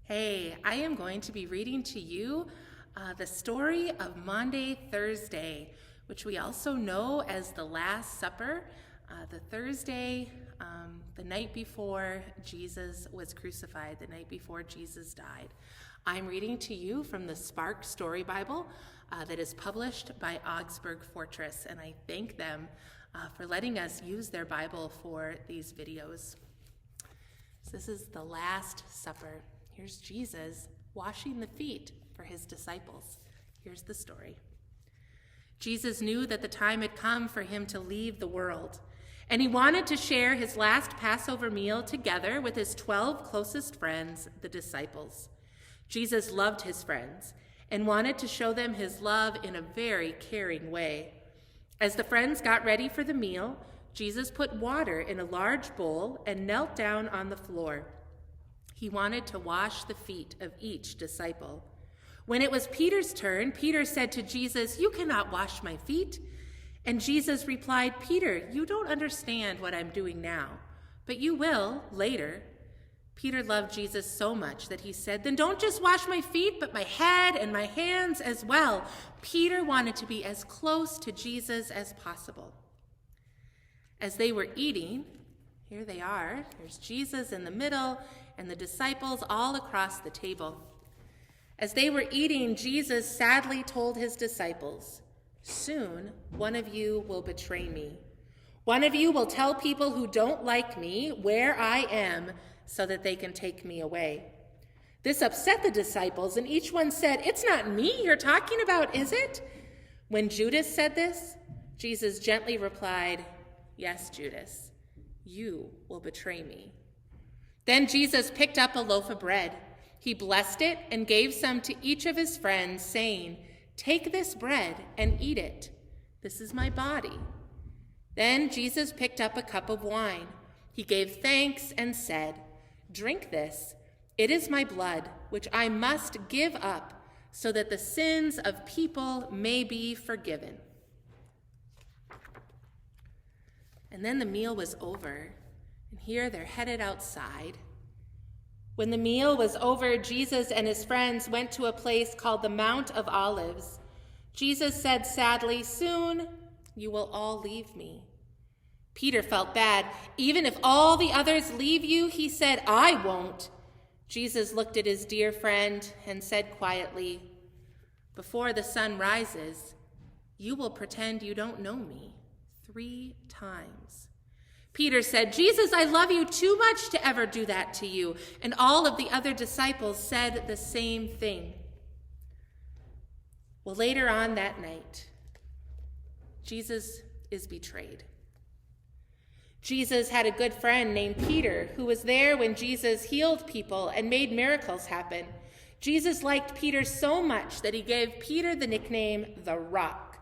Hey, I am going to be reading to you the story of Maundy Thursday, which we also know as the Last Supper, the Thursday, the night before Jesus was crucified, the night before Jesus died. I'm reading to you from the Spark Story Bible that is published by Augsburg Fortress, and I thank them for letting us use their Bible for these videos. So this is the Last Supper. Here's Jesus washing the feet for his disciples. Here's the story. Jesus knew that the time had come for him to leave the world, and he wanted to share his last Passover meal together with his 12 closest friends, the disciples. Jesus loved his friends and wanted to show them his love in a very caring way. As the friends got ready for the meal, Jesus put water in a large bowl and knelt down on the floor. He wanted to wash the feet of each disciple. When it was Peter's turn, Peter said to Jesus, "You cannot wash my feet." And Jesus replied, "Peter, you don't understand what I'm doing now, but you will later." Peter loved Jesus so much that he said, "Then don't just wash my feet, but my head and my hands as well." Peter wanted to be as close to Jesus as possible. As they were eating, here they are. There's Jesus in the middle and the disciples all across the table. As they were eating, Jesus sadly told his disciples, "Soon one of you will betray me. One of you will tell people who don't like me where I am so that they can take me away." This upset the disciples, and each one said, "It's not me you're talking about, is it?" When Judas said this, Jesus gently replied, "Yes, Judas, you will betray me." Then Jesus picked up a loaf of bread. He blessed it and gave some to each of his friends, saying, "Take this bread and eat it. This is my body." Then Jesus picked up a cup of wine. He gave thanks and said, "Drink this. It is my blood, which I must give up so that the sins of people may be forgiven." And then the meal was over, and here they're headed outside. When the meal was over, Jesus and his friends went to a place called the Mount of Olives. Jesus said sadly, "Soon you will all leave me." Peter felt bad. "Even if all the others leave you," he said, "I won't." Jesus looked at his dear friend and said quietly, "Before the sun rises, you will pretend you don't know me 3 times. Peter said, "Jesus, I love you too much to ever do that to you." And all of the other disciples said the same thing. Well, later on that night, Jesus is betrayed. Jesus had a good friend named Peter who was there when Jesus healed people and made miracles happen. Jesus liked Peter so much that he gave Peter the nickname the Rock.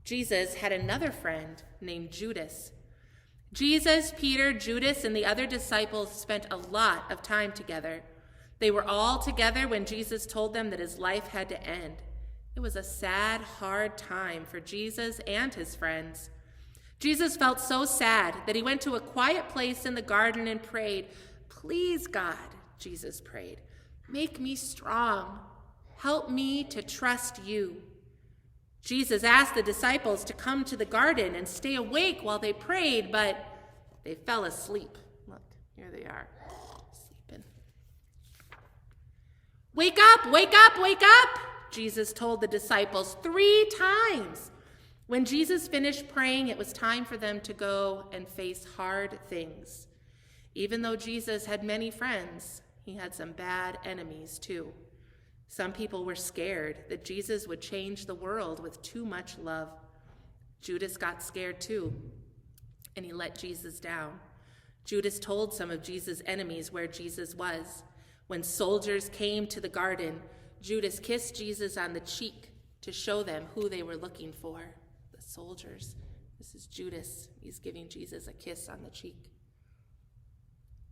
Jesus had another friend named Judas. Jesus, Peter, Judas, and the other disciples spent a lot of time together. They were all together when Jesus told them that his life had to end. It was a sad, hard time for Jesus and his friends. Jesus felt so sad that he went to a quiet place in the garden and prayed. "Please, God," Jesus prayed, "make me strong. Help me to trust you." Jesus asked the disciples to come to the garden and stay awake while they prayed, but they fell asleep. Look, here they are, sleeping. "Wake up, wake up, wake up," Jesus told the disciples 3 times. When Jesus finished praying, it was time for them to go and face hard things. Even though Jesus had many friends, he had some bad enemies too. Some people were scared that Jesus would change the world with too much love. Judas got scared too, and he let Jesus down. Judas told some of Jesus' enemies where Jesus was. When soldiers came to the garden, Judas kissed Jesus on the cheek to show them who they were looking for. The soldiers. This is Judas. He's giving Jesus a kiss on the cheek.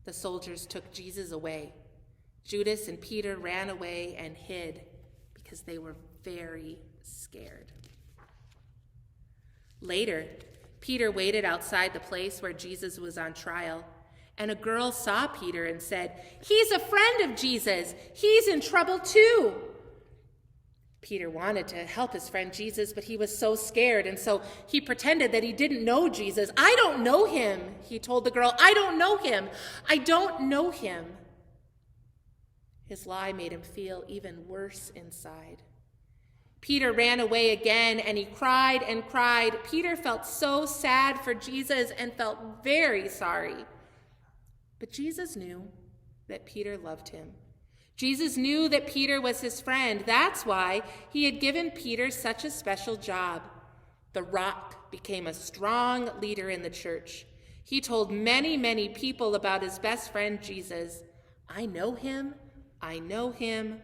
The soldiers took Jesus away. Judas and Peter ran away and hid because they were very scared. Later, Peter waited outside the place where Jesus was on trial. And a girl saw Peter and said, "He's a friend of Jesus. He's in trouble too." Peter wanted to help his friend Jesus, but he was so scared, and so he pretended that he didn't know Jesus. "I don't know him," he told the girl. "I don't know him. I don't know him." His lie made him feel even worse inside. Peter ran away again, and he cried and cried. Peter felt so sad for Jesus and felt very sorry. But Jesus knew that Peter loved him. Jesus knew that Peter was his friend. That's why he had given Peter such a special job. The rock became a strong leader in the church. He told many, many people about his best friend, Jesus. "I know him, I know him,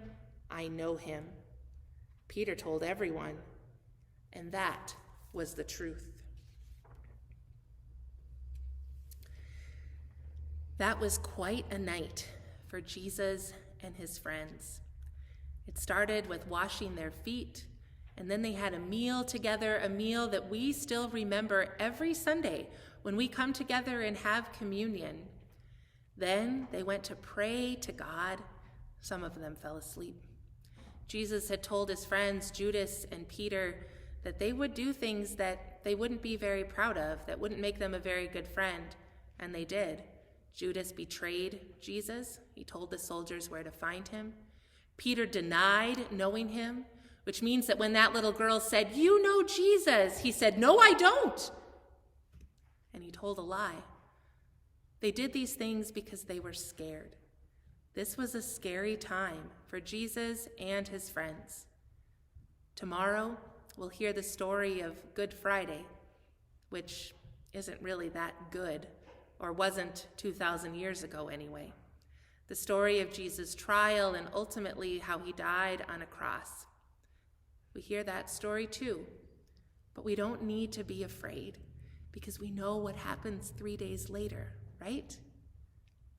I know him." Peter told everyone, and that was the truth. That was quite a night for Jesus and his friends. It started with washing their feet, and then they had a meal together, a meal that we still remember every Sunday when we come together and have communion. Then they went to pray to God. Some of them fell asleep. Jesus had told his friends, Judas and Peter, that they would do things that they wouldn't be very proud of, that wouldn't make them a very good friend, and they did. Judas betrayed Jesus. He told the soldiers where to find him. Peter denied knowing him, which means that when that little girl said, "You know Jesus," he said, "No, I don't." And he told a lie. They did these things because they were scared. This was a scary time for Jesus and his friends. Tomorrow, we'll hear the story of Good Friday, which isn't really that good, or wasn't 2,000 years ago anyway. The story of Jesus' trial and ultimately how he died on a cross. We hear that story too, but we don't need to be afraid because we know what happens 3 days later, right?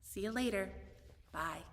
See you later. Bye.